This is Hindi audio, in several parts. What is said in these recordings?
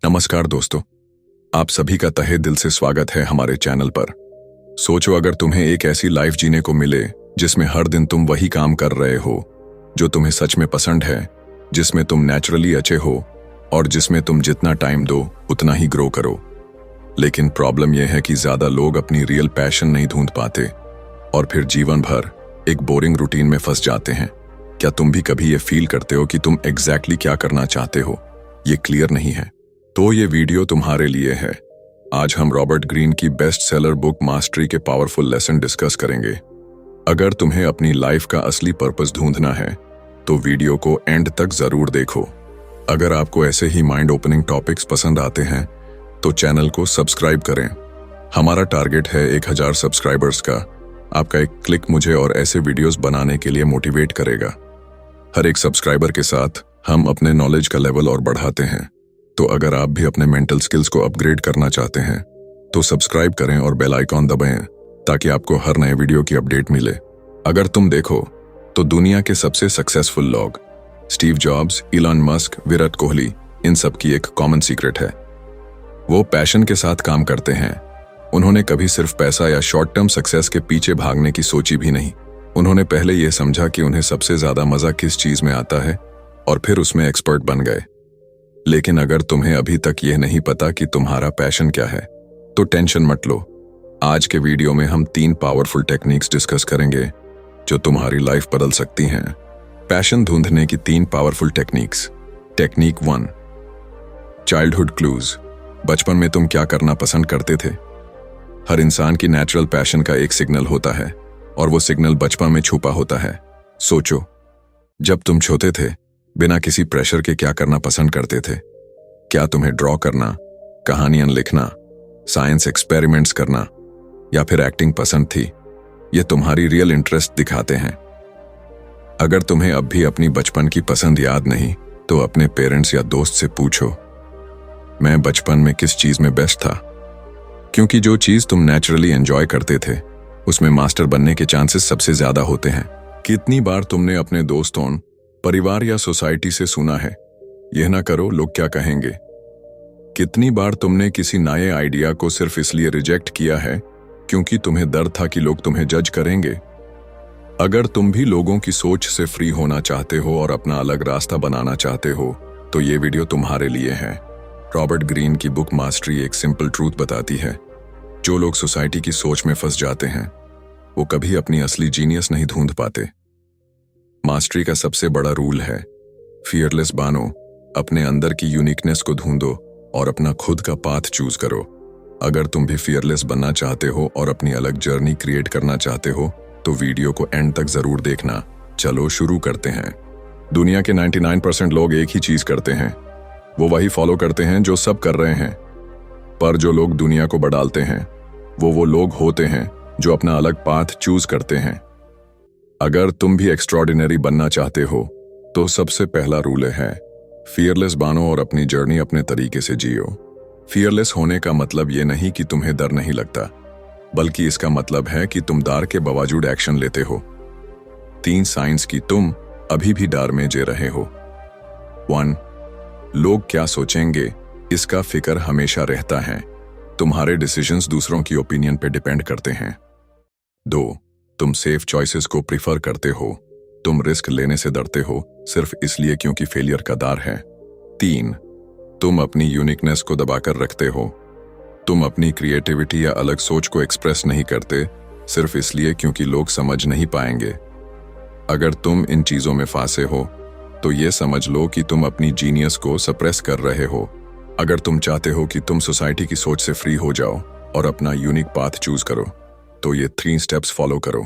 नमस्कार दोस्तों, आप सभी का तहे दिल से स्वागत है हमारे चैनल पर। सोचो अगर तुम्हें एक ऐसी लाइफ जीने को मिले जिसमें हर दिन तुम वही काम कर रहे हो जो तुम्हें सच में पसंद है, जिसमें तुम नेचुरली अच्छे हो और जिसमें तुम जितना टाइम दो उतना ही ग्रो करो। लेकिन प्रॉब्लम यह है कि ज्यादा लोग अपनी रियल पैशन नहीं ढूंढ पाते और फिर जीवन भर एक बोरिंग रूटीन में फंस जाते हैं। क्या तुम भी कभी ये फील करते हो कि तुम एग्जैक्टली क्या करना चाहते हो ये क्लियर नहीं है? तो ये वीडियो तुम्हारे लिए है। आज हम रॉबर्ट ग्रीन की बेस्ट सेलर बुक मास्टरी के पावरफुल लेसन डिस्कस करेंगे। अगर तुम्हें अपनी लाइफ का असली पर्पस ढूंढना है तो वीडियो को एंड तक जरूर देखो। अगर आपको ऐसे ही माइंड ओपनिंग टॉपिक्स पसंद आते हैं तो चैनल को सब्सक्राइब करें। हमारा टारगेट है 1000 सब्सक्राइबर्स का। आपका एक क्लिक मुझे और ऐसे वीडियोस बनाने के लिए मोटिवेट करेगा। हर एक सब्सक्राइबर के साथ हम अपने नॉलेज का लेवल और बढ़ाते हैं। तो अगर आप भी अपने मेंटल स्किल्स को अपग्रेड करना चाहते हैं तो सब्सक्राइब करें और बेल आइकॉन दबाएं ताकि आपको हर नए वीडियो की अपडेट मिले। अगर तुम देखो तो दुनिया के सबसे सक्सेसफुल लोग Steve Jobs, Elon Musk, Virat Kohli, इन सब की एक कॉमन सीक्रेट है। वो पैशन के साथ काम करते हैं। उन्होंने कभी सिर्फ पैसा या शॉर्ट टर्म सक्सेस के पीछे भागने की सोची भी नहीं। उन्होंने पहले यह समझा कि उन्हें सबसे ज्यादा मजा किस चीज में आता है और फिर उसमें एक्सपर्ट बन गए। लेकिन अगर तुम्हें अभी तक यह नहीं पता कि तुम्हारा पैशन क्या है तो टेंशन मत लो। आज के वीडियो में हम 3 पावरफुल टेक्निक्स डिस्कस करेंगे जो तुम्हारी लाइफ बदल सकती हैं। पैशन ढूंढने की 3 powerful techniques. Technique 1, childhood clues. बचपन में तुम क्या करना पसंद करते थे? हर इंसान की नेचुरल पैशन का एक सिग्नल होता है और वो सिग्नल बचपन में छुपा होता है। सोचो, जब तुम छोटे थे बिना किसी प्रेशर के क्या करना पसंद करते थे? क्या तुम्हें ड्रॉ करना, कहानियां लिखना, साइंस एक्सपेरिमेंट्स करना या फिर एक्टिंग पसंद थी? ये तुम्हारी रियल इंटरेस्ट दिखाते हैं। अगर तुम्हें अब भी अपनी बचपन की पसंद याद नहीं तो अपने पेरेंट्स या दोस्त से पूछो, मैं बचपन में किस चीज में बेस्ट था? क्योंकि जो चीज तुम नेचुरली एंजॉय करते थे उसमें मास्टर बनने के चांसेस सबसे ज्यादा होते हैं। कितनी बार तुमने अपने दोस्तों, परिवार या सोसाइटी से सुना है, यह ना करो लोग क्या कहेंगे? कितनी बार तुमने किसी नए आइडिया को सिर्फ इसलिए रिजेक्ट किया है क्योंकि तुम्हें डर था कि लोग तुम्हें जज करेंगे? अगर तुम भी लोगों की सोच से फ्री होना चाहते हो और अपना अलग रास्ता बनाना चाहते हो तो ये वीडियो तुम्हारे लिए है। रॉबर्ट ग्रीन की बुक मास्टरी एक सिंपल ट्रूथ बताती है, जो लोग सोसाइटी की सोच में फंस जाते हैं वो कभी अपनी असली जीनियस नहीं ढूंढ पाते। मास्टरी का सबसे बड़ा रूल है, फियरलेस बनो। अपने अंदर की यूनिकनेस को ढूंढो और अपना खुद का पाथ चूज करो। अगर तुम भी फियरलेस बनना चाहते हो और अपनी अलग जर्नी क्रिएट करना चाहते हो तो वीडियो को एंड तक जरूर देखना। चलो शुरू करते हैं। दुनिया के 99% लोग एक ही चीज करते हैं, वो वही फॉलो करते हैं जो सब कर रहे हैं। पर जो लोग दुनिया को बदलते हैं वो लोग होते हैं जो अपना अलग पाथ चूज करते हैं। अगर तुम भी एक्स्ट्रॉर्डिनरी बनना चाहते हो तो सबसे पहला रूल है, फियरलेस बनो और अपनी जर्नी अपने तरीके से जियो। फियरलेस होने का मतलब ये नहीं कि तुम्हें डर नहीं लगता, बल्कि इसका मतलब है कि तुम डर के बावजूद एक्शन लेते हो। 3 साइंस की तुम अभी भी डर में जी रहे हो। 1, लोग क्या सोचेंगे, इसका फिक्र हमेशा रहता है। तुम्हारे डिसीजंस दूसरों की ओपिनियन पे डिपेंड करते हैं। 2, तुम सेफ चॉइसेस को प्रिफर करते हो। तुम रिस्क लेने से डरते हो सिर्फ इसलिए क्योंकि फेलियर का डर है। 3, तुम अपनी यूनिकनेस को दबाकर रखते हो। तुम अपनी क्रिएटिविटी या अलग सोच को एक्सप्रेस नहीं करते सिर्फ इसलिए क्योंकि लोग समझ नहीं पाएंगे। अगर तुम इन चीजों में फंसे हो तो ये समझ लो कि तुम अपनी जीनियस को सप्रेस कर रहे हो। अगर तुम चाहते हो कि तुम सोसाइटी की सोच से फ्री हो जाओ और अपना यूनिक पाथ चूज करो तो ये 3 स्टेप्स फॉलो करो।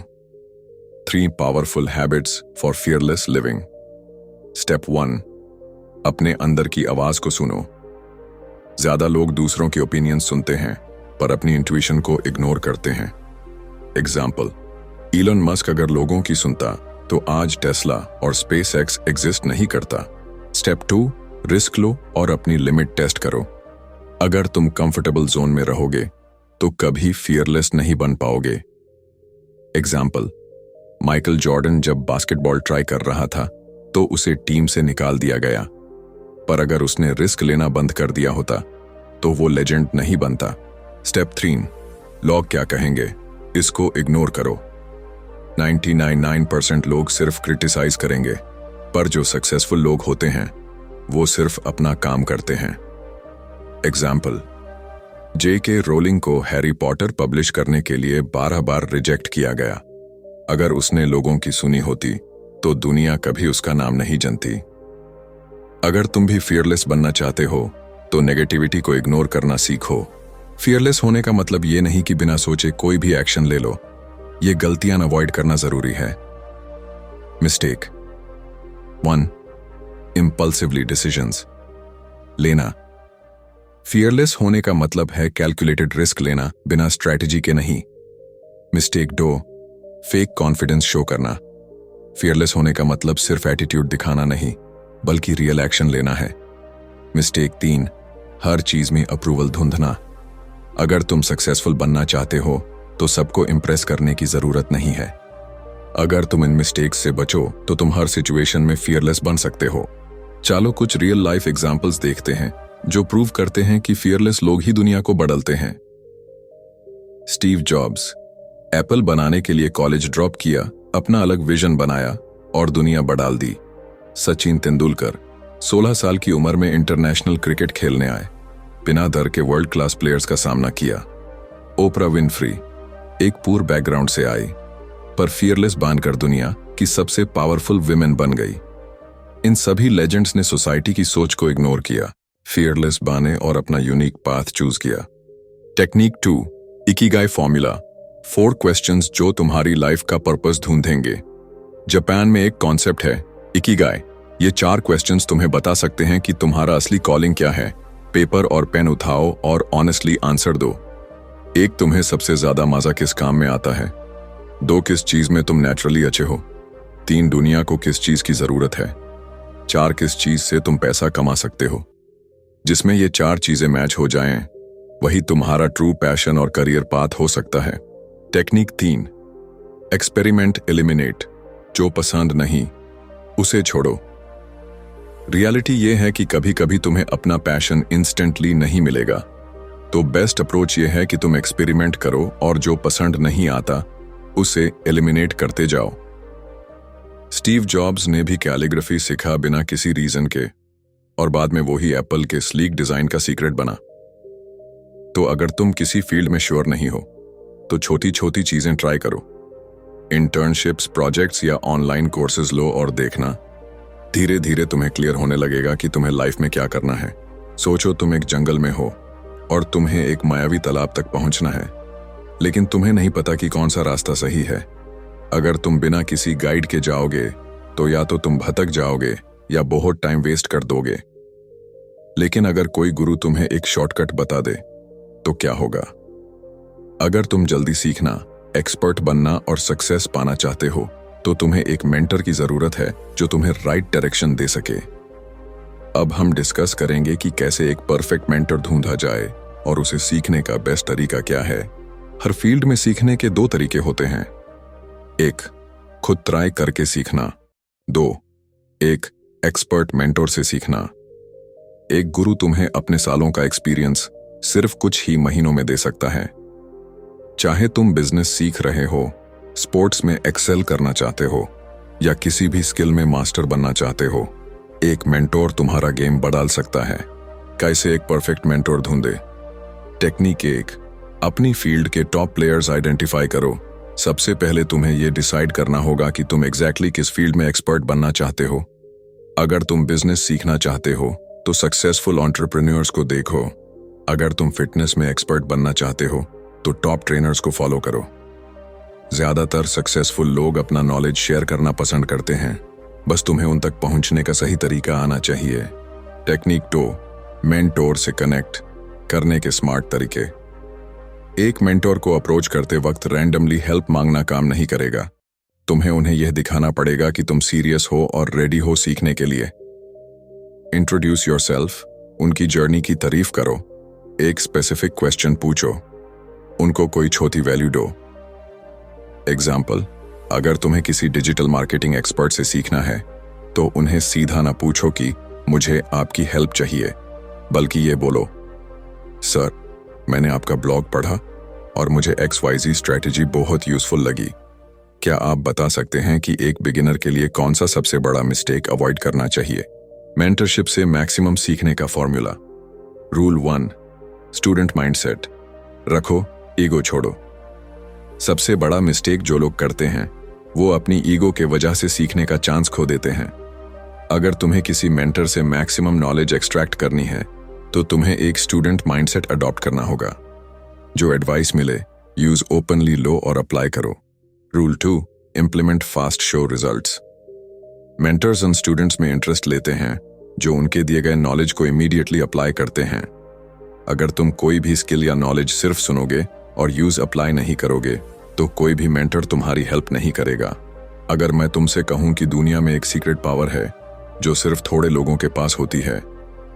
3 powerful habits for fearless living. Step 1, अपने अंदर की आवाज को सुनो। ज्यादा लोग दूसरों के ओपिनियन सुनते हैं पर अपनी इंट्यूशन को इग्नोर करते हैं। एग्जाम्पल, इलॉन मस्क अगर लोगों की सुनता तो आज टेस्ला और स्पेस एक्स एग्जिस्ट नहीं करता। स्टेप 2, रिस्क लो और अपनी लिमिट टेस्ट करो। अगर तुम कंफर्टेबल जोन में रहोगे तो कभी फियरलेस नहीं बन पाओगे। एग्जाम्पल, माइकल जॉर्डन जब बास्केटबॉल ट्राई कर रहा था तो उसे टीम से निकाल दिया गया। पर अगर उसने रिस्क लेना बंद कर दिया होता तो वो लेजेंड नहीं बनता। स्टेप 3, लोग क्या कहेंगे, इसको इग्नोर करो। 99% लोग सिर्फ क्रिटिसाइज करेंगे, पर जो सक्सेसफुल लोग होते हैं वो सिर्फ अपना काम करते हैं। Example, J.K. रोलिंग को हैरी पॉटर पब्लिश करने के लिए 12 बार रिजेक्ट किया गया। अगर उसने लोगों की सुनी होती तो दुनिया कभी उसका नाम नहीं जानती। अगर तुम भी फियरलेस बनना चाहते हो तो नेगेटिविटी को इग्नोर करना सीखो। फियरलेस होने का मतलब ये नहीं कि बिना सोचे कोई भी एक्शन ले लो, ये गलतियां अवॉइड करना जरूरी है। मिस्टेक 1, इंपल्सिवली डिसीजंस लेना। फियरलेस होने का मतलब है कैलकुलेटेड रिस्क लेना, बिना स्ट्रैटेजी के नहीं। मिस्टेक 2, फेक कॉन्फिडेंस शो करना। फियरलेस होने का मतलब सिर्फ एटीट्यूड दिखाना नहीं, बल्कि रियल एक्शन लेना है। मिस्टेक 3, हर चीज में अप्रूवल ढूंढना। अगर तुम सक्सेसफुल बनना चाहते हो तो सबको इंप्रेस करने की जरूरत नहीं है। अगर तुम इन मिस्टेक्स से बचो तो तुम हर सिचुएशन में फियरलेस बन सकते हो। चलो कुछ रियल लाइफ एग्जाम्पल्स देखते हैं जो प्रूव करते हैं कि फियरलेस लोग ही दुनिया को बदलते हैं। स्टीव जॉब्स एप्पल बनाने के लिए कॉलेज ड्रॉप किया, अपना अलग विजन बनाया और दुनिया बदल दी। सचिन तेंदुलकर 16 साल की उम्र में इंटरनेशनल क्रिकेट खेलने आए, बिना डर के वर्ल्ड क्लास प्लेयर्स का सामना किया। ओपरा विनफ्री एक पूर बैकग्राउंड से आई, पर फियरलेस बनकर दुनिया की सबसे पावरफुल विमेन बन गई। इन सभी लेजेंड्स ने सोसाइटी की सोच को इग्नोर किया, फियरलेस बने और अपना यूनिक पाथ चूज किया। Technique 2, Ikigai formula. 4 क्वेश्चंस जो तुम्हारी लाइफ का पर्पस ढूंढेंगे। जापान में एक कॉन्सेप्ट है इकिगाई। ये 4 क्वेश्चंस तुम्हें बता सकते हैं कि तुम्हारा असली कॉलिंग क्या है। पेपर और पेन उठाओ और ऑनेस्टली आंसर दो। 1, तुम्हें सबसे ज्यादा मजा किस काम में आता है। 2, किस चीज में तुम नेचुरली अच्छे हो। 3, दुनिया को किस चीज की जरूरत है। 4, किस चीज से तुम पैसा कमा सकते हो। जिसमें ये 4 चीजें मैच हो जाएं, वही तुम्हारा ट्रू पैशन और करियर पाथ हो सकता है। Technique 3, experiment eliminate. जो पसंद नहीं उसे छोड़ो। रियलिटी ये है कि कभी कभी तुम्हें अपना पैशन इंस्टेंटली नहीं मिलेगा, तो बेस्ट अप्रोच ये है कि तुम एक्सपेरिमेंट करो और जो पसंद नहीं आता उसे एलिमिनेट करते जाओ। स्टीव जॉब्स ने भी कैलीग्राफी सीखा बिना किसी रीजन के, और बाद में वही एप्पल के स्लीक डिजाइन का सीक्रेट बना। तो अगर तुम किसी फील्ड में श्योर नहीं हो तो छोटी छोटी चीजें ट्राई करो। इंटर्नशिप्स, प्रोजेक्ट्स या ऑनलाइन कोर्सेज लो और देखना, धीरे धीरे तुम्हें क्लियर होने लगेगा कि तुम्हें लाइफ में क्या करना है। सोचो तुम एक जंगल में हो और तुम्हें एक मायावी तालाब तक पहुंचना है, लेकिन तुम्हें नहीं पता कि कौन सा रास्ता सही है। अगर तुम बिना किसी गाइड के जाओगे तो या तो तुम भटक जाओगे या बहुत टाइम वेस्ट कर दोगे। लेकिन अगर कोई गुरु तुम्हें एक शॉर्टकट बता दे तो क्या होगा। अगर तुम जल्दी सीखना, एक्सपर्ट बनना और सक्सेस पाना चाहते हो तो तुम्हें एक मेंटर की जरूरत है जो तुम्हें राइट डायरेक्शन दे सके। अब हम डिस्कस करेंगे कि कैसे एक परफेक्ट मेंटर ढूंढा जाए और उसे सीखने का बेस्ट तरीका क्या है। हर फील्ड में सीखने के 2 तरीके होते हैं। 1, खुद ट्राई करके सीखना। 2, एक एक्सपर्ट मेंटर से सीखना। एक गुरु तुम्हें अपने सालों का एक्सपीरियंस सिर्फ कुछ ही महीनों में दे सकता है। चाहे तुम बिजनेस सीख रहे हो, स्पोर्ट्स में एक्सेल करना चाहते हो या किसी भी स्किल में मास्टर बनना चाहते हो, एक मेंटोर तुम्हारा गेम बदल सकता है। कैसे एक परफेक्ट मेंटोर ढूंढे। टेक्निक 1, अपनी फील्ड के टॉप प्लेयर्स आइडेंटिफाई करो। सबसे पहले तुम्हें यह डिसाइड करना होगा कि तुम एग्जैक्टली किस फील्ड में एक्सपर्ट बनना चाहते हो। अगर तुम बिजनेस सीखना चाहते हो तो सक्सेसफुल एंटरप्रेन्योर्स को देखो। अगर तुम फिटनेस में एक्सपर्ट बनना चाहते हो तो टॉप ट्रेनर्स को फॉलो करो। ज्यादातर सक्सेसफुल लोग अपना नॉलेज शेयर करना पसंद करते हैं, बस तुम्हें उन तक पहुंचने का सही तरीका आना चाहिए। टेक्निक 2, मेंटोर से कनेक्ट करने के स्मार्ट तरीके। एक मेंटोर को अप्रोच करते वक्त रैंडमली हेल्प मांगना काम नहीं करेगा। तुम्हें उन्हें यह दिखाना पड़ेगा कि तुम सीरियस हो और रेडी हो सीखने के लिए। इंट्रोड्यूस योरसेल्फ, उनकी जर्नी की तारीफ करो। एक स्पेसिफिक क्वेश्चन पूछो, उनको कोई छोटी वैल्यू दो। एग्जाम्पल, अगर तुम्हें किसी डिजिटल मार्केटिंग एक्सपर्ट से सीखना है तो उन्हें सीधा ना पूछो कि मुझे आपकी हेल्प चाहिए, बल्कि ये बोलो, सर, मैंने आपका ब्लॉग पढ़ा और मुझे XYZ स्ट्रैटेजी बहुत यूजफुल लगी। क्या आप बता सकते हैं कि एक बिगिनर के लिए कौन सा सबसे बड़ा मिस्टेक अवॉइड करना चाहिए? मेंटरशिप से मैक्सिमम सीखने का फॉर्मूला। Rule 1, student mindset. रखो, ईगो छोड़ो। सबसे बड़ा मिस्टेक जो लोग करते हैं वो अपनी ईगो के वजह से सीखने का चांस खो देते हैं। अगर तुम्हें किसी मेंटर से मैक्सिमम नॉलेज एक्सट्रैक्ट करनी है तो तुम्हें एक स्टूडेंट माइंडसेट अडॉप्ट करना होगा। जो एडवाइस मिले यूज ओपनली लो और अप्लाई करो। Rule 2, implement fast, show results. Mentors and students में इंटरेस्ट लेते हैं जो उनके दिए गए नॉलेज को इमीडिएटली अप्लाई करते हैं। अगर तुम कोई भी स्किल या नॉलेज सिर्फ सुनोगे और यूज अप्लाई नहीं करोगे तो कोई भी मेंटर तुम्हारी हेल्प नहीं करेगा। अगर मैं तुमसे कहूं कि दुनिया में एक सीक्रेट पावर है जो सिर्फ थोड़े लोगों के पास होती है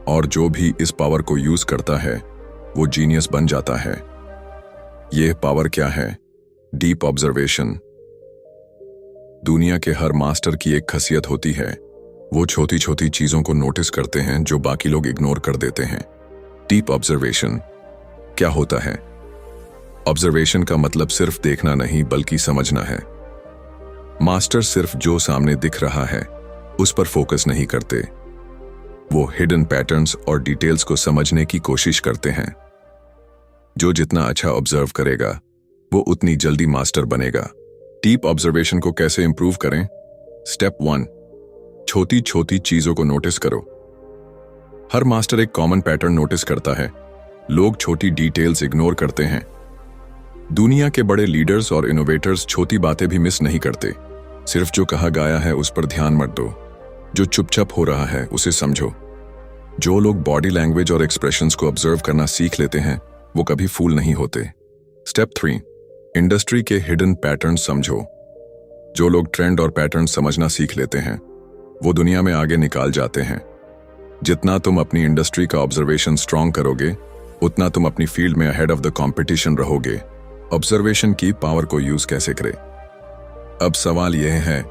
और जो भी इस पावर को यूज करता है वो जीनियस बन जाता है। यह पावर क्या है? Deep observation. दुनिया के हर मास्टर की एक खासियत होती है, वो छोटी छोटी चीजों को नोटिस करते हैं जो बाकी लोग इग्नोर कर देते हैं। डीप ऑब्जर्वेशन क्या होता है? ऑब्जर्वेशन का मतलब सिर्फ देखना नहीं बल्कि समझना है। मास्टर सिर्फ जो सामने दिख रहा है उस पर फोकस नहीं करते, वो हिडन पैटर्न्स और डिटेल्स को समझने की कोशिश करते हैं। जो जितना अच्छा ऑब्जर्व करेगा वो उतनी जल्दी मास्टर बनेगा। डीप ऑब्जर्वेशन को कैसे इंप्रूव करें? स्टेप 1, छोटी छोटी चीजों को नोटिस करो। हर मास्टर एक कॉमन पैटर्न नोटिस करता है, लोग छोटी डिटेल्स इग्नोर करते हैं। दुनिया के बड़े लीडर्स और इनोवेटर्स छोटी बातें भी मिस नहीं करते। सिर्फ जो कहा गया है उस पर ध्यान मत दो, जो चुपचाप हो रहा है उसे समझो। जो लोग बॉडी लैंग्वेज और एक्सप्रेशंस को ऑब्जर्व करना सीख लेते हैं वो कभी फूल नहीं होते। स्टेप 3, इंडस्ट्री के हिडन पैटर्न समझो। जो लोग ट्रेंड और पैटर्न समझना सीख लेते हैं वो दुनिया में आगे निकाल जाते हैं। जितना तुम अपनी इंडस्ट्री का ऑब्जर्वेशन स्ट्रांग करोगे उतना तुम अपनी फील्ड में अहेड ऑफ द कंपटीशन रहोगे। ऑब्जर्वेशन की पावर को यूज कैसे करें? अब सवाल यह है,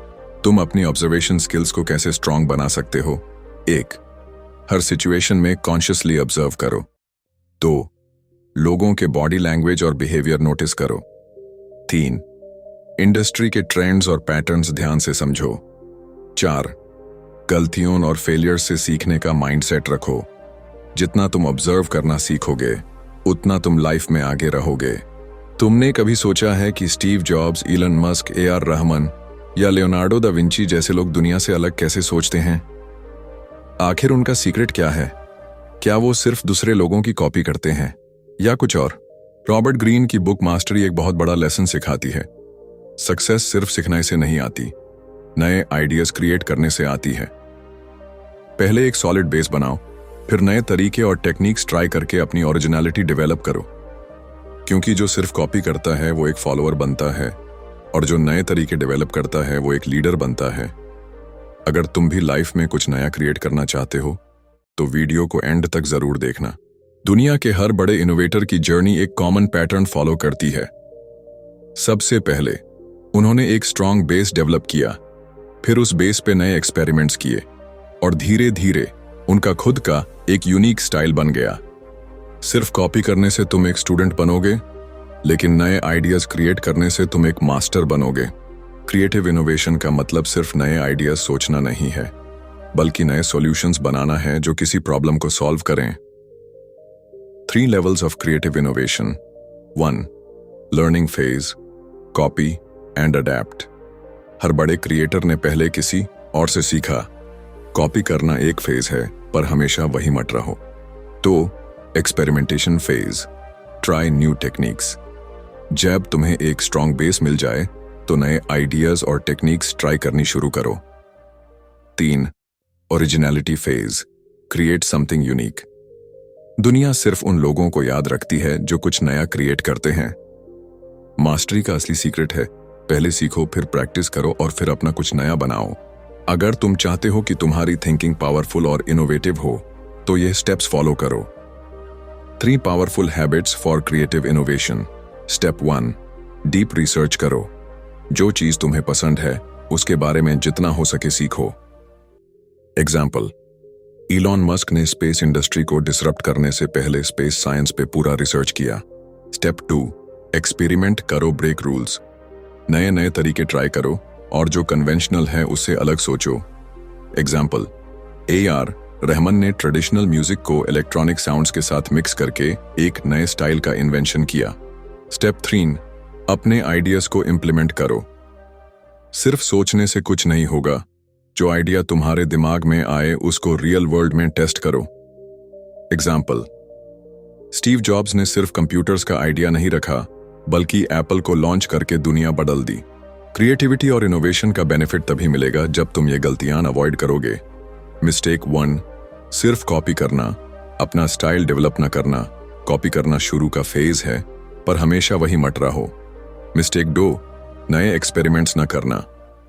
तुम अपनी ऑब्जर्वेशन स्किल्स को कैसे स्ट्रांग बना सकते हो? 1, हर सिचुएशन में कॉन्शियसली ऑब्जर्व करो। 2, लोगों के बॉडी लैंग्वेज और बिहेवियर नोटिस करो। 3, इंडस्ट्री के ट्रेंड्स और पैटर्न्स ध्यान से समझो। 4, गलतियों और फेलियर्स से सीखने का माइंडसेट रखो। जितना तुम ऑब्जर्व करना सीखोगे उतना तुम लाइफ में आगे रहोगे। तुमने कभी सोचा है कि Steve jobs, Elon Musk, AR Rahman या लियोनार्डो दा विंची जैसे लोग दुनिया से अलग कैसे सोचते हैं? आखिर उनका सीक्रेट क्या है? क्या वो सिर्फ दूसरे लोगों की कॉपी करते हैं या कुछ और? रॉबर्ट ग्रीन की बुक मास्टरी एक बहुत बड़ा लेसन सिखाती है। सक्सेस सिर्फ सीखने से नहीं आती, नए आइडियाज क्रिएट करने से आती है। पहले एक सॉलिड बेस बनाओ, फिर नए तरीके और टेक्निक्स ट्राई करके अपनी ओरिजिनलिटी डेवलप करो। क्योंकि जो सिर्फ कॉपी करता है वो एक फॉलोअर बनता है और जो नए तरीके डेवलप करता है वो एक लीडर बनता है। अगर तुम भी लाइफ में कुछ नया क्रिएट करना चाहते हो तो वीडियो को एंड तक जरूर देखना। दुनिया के हर बड़े इनोवेटर की जर्नी एक कॉमन पैटर्न फॉलो करती है। सबसे पहले उन्होंने एक स्ट्रांग बेस डेवलप किया, फिर उस बेस पे नए एक्सपेरिमेंट्स किए और धीरे धीरे उनका खुद का एक यूनिक स्टाइल बन गया। सिर्फ कॉपी करने से तुम एक स्टूडेंट बनोगे, लेकिन नए आइडियाज क्रिएट करने से तुम एक मास्टर बनोगे। क्रिएटिव इनोवेशन का मतलब सिर्फ नए आइडियाज सोचना नहीं है, बल्कि नए सॉल्यूशंस बनाना है जो किसी प्रॉब्लम को सॉल्व करें। 3 levels of creative innovation. 1, learning phase, copy and adapt. हर बड़े क्रिएटर ने पहले किसी और से सीखा। कॉपी करना एक फेज है पर हमेशा वही मत रहो। 2, experimentation phase, try new techniques. जब तुम्हें एक स्ट्रांग बेस मिल जाए तो नए आइडियाज और टेक्निक्स ट्राई करनी शुरू करो। 3, originality phase, create something unique. दुनिया सिर्फ उन लोगों को याद रखती है जो कुछ नया क्रिएट करते हैं। मास्टरी का असली सीक्रेट है, पहले सीखो, फिर प्रैक्टिस करो और फिर अपना कुछ नया बनाओ। अगर तुम चाहते हो कि तुम्हारी थिंकिंग पावरफुल और इनोवेटिव हो तो ये स्टेप्स फॉलो करो। 3 powerful habits for creative innovation. Step 1, deep research करो। जो चीज तुम्हें पसंद है उसके बारे में जितना हो सके सीखो। एग्जाम्पल, इलॉन मस्क ने स्पेस इंडस्ट्री को डिसरप्ट करने से पहले स्पेस साइंस पे पूरा रिसर्च किया। स्टेप 2, एक्सपेरिमेंट करो, ब्रेक रूल्स। नए नए तरीके ट्राई करो और जो कन्वेंशनल है उससे अलग सोचो। एग्जाम्पल, AR रहमान ने ट्रेडिशनल म्यूजिक को इलेक्ट्रॉनिक साउंड्स के साथ मिक्स करके एक नए स्टाइल का इन्वेंशन किया। स्टेप 3, अपने आइडियाज को इम्प्लीमेंट करो। सिर्फ सोचने से कुछ नहीं होगा, जो आइडिया तुम्हारे दिमाग में आए उसको रियल वर्ल्ड में टेस्ट करो। एग्जाम्पल, स्टीव जॉब्स ने सिर्फ कंप्यूटर्स का आइडिया नहीं रखा, बल्कि एप्पल को लॉन्च करके दुनिया बदल दी। क्रिएटिविटी और इनोवेशन का बेनिफिट तभी मिलेगा जब तुम ये गलतियां अवॉइड करोगे। मिस्टेक 1, सिर्फ कॉपी करना, अपना स्टाइल डेवलप न करना। कॉपी करना शुरू का फेज है, पर हमेशा वही मत रहो। मिस्टेक 2, नए एक्सपेरिमेंट्स न करना।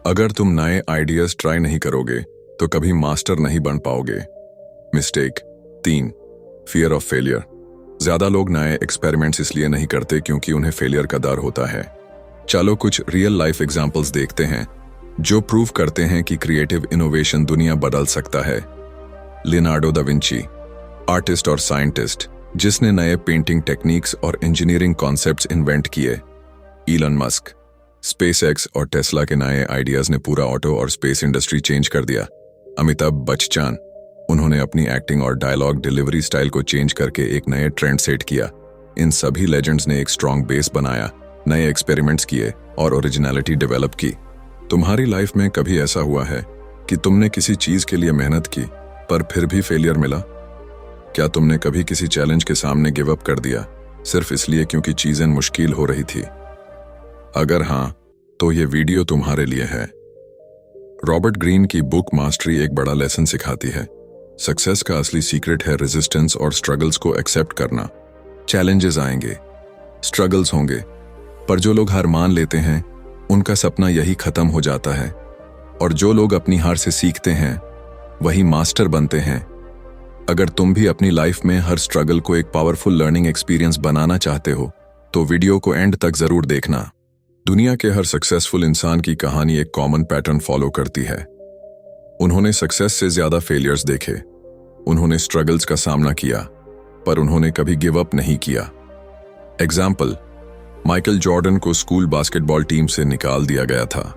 अगर तुम नए आइडियाज ट्राई नहीं करोगे तो कभी मास्टर नहीं बन पाओगे। Mistake 3, fear of failure. ज्यादा लोग नए एक्सपेरिमेंट्स इसलिए नहीं करते क्योंकि उन्हें फेलियर का डर होता है। चलो कुछ रियल लाइफ एग्जांपल्स देखते हैं जो प्रूव करते हैं कि क्रिएटिव इनोवेशन दुनिया बदल सकता है। लियोनार्डो दा विंची, आर्टिस्ट और साइंटिस्ट जिसने नए पेंटिंग टेक्निक्स और इंजीनियरिंग कॉन्सेप्ट्स इन्वेंट किए। इलॉन मस्क, स्पेसएक्स और टेस्ला के नए आइडियाज ने पूरा ऑटो और स्पेस इंडस्ट्री चेंज कर दिया। अमिताभ बच्चन, उन्होंने अपनी एक्टिंग और डायलॉग डिलीवरी स्टाइल को चेंज करके एक नए ट्रेंड सेट किया। इन सभी लेजेंड्स ने एक स्ट्रॉन्ग बेस बनाया, नए एक्सपेरिमेंट्स किए और ओरिजिनलिटी डेवलप की। तुम्हारी लाइफ में कभी ऐसा हुआ है कि तुमने किसी चीज के लिए मेहनत की पर फिर भी फेलियर मिला? क्या तुमने कभी किसी चैलेंज के सामने गिव अप कर दिया सिर्फ इसलिए क्योंकि चीजें मुश्किल हो रही थी? अगर हाँ, तो ये वीडियो तुम्हारे लिए है। रॉबर्ट ग्रीन की बुक मास्टरी एक बड़ा लेसन सिखाती है। सक्सेस का असली सीक्रेट है रेजिस्टेंस और स्ट्रगल्स को एक्सेप्ट करना। चैलेंजेस आएंगे, स्ट्रगल्स होंगे, पर जो लोग हार मान लेते हैं उनका सपना यही खत्म हो जाता है। और जो लोग अपनी हार से सीखते हैं वही मास्टर बनते हैं। अगर तुम भी अपनी लाइफ में हर स्ट्रगल को एक पावरफुल लर्निंग एक्सपीरियंस बनाना चाहते हो तो वीडियो को एंड तक जरूर देखना। दुनिया के हर सक्सेसफुल इंसान की कहानी एक कॉमन पैटर्न फॉलो करती है। उन्होंने सक्सेस से ज्यादा फेलियर्स देखे, उन्होंने स्ट्रगल्स का सामना किया, पर उन्होंने कभी गिव अप नहीं किया। एग्जाम्पल, माइकल जॉर्डन को स्कूल बास्केटबॉल टीम से निकाल दिया गया था।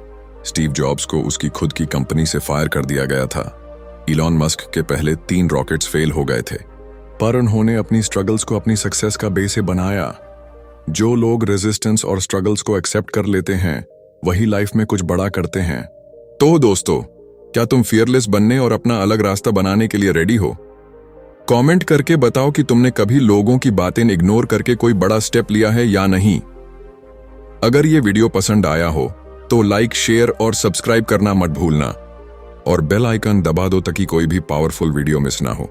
स्टीव जॉब्स को उसकी खुद की कंपनी से फायर कर दिया गया था। इलॉन मस्क के पहले 3 रॉकेट्स फेल हो गए थे, पर उन्होंने अपनी स्ट्रगल्स को अपनी सक्सेस का बेस बनाया। जो लोग रेजिस्टेंस और स्ट्रगल्स को एक्सेप्ट कर लेते हैं वही लाइफ में कुछ बड़ा करते हैं। तो दोस्तों, क्या तुम फियरलेस बनने और अपना अलग रास्ता बनाने के लिए रेडी हो? कमेंट करके बताओ कि तुमने कभी लोगों की बातें इग्नोर करके कोई बड़ा स्टेप लिया है या नहीं। अगर ये वीडियो पसंद आया हो तो लाइक, शेयर और सब्सक्राइब करना मत भूलना और बेल आइकन दबा दो ताकि कोई भी पावरफुल वीडियो मिस ना हो।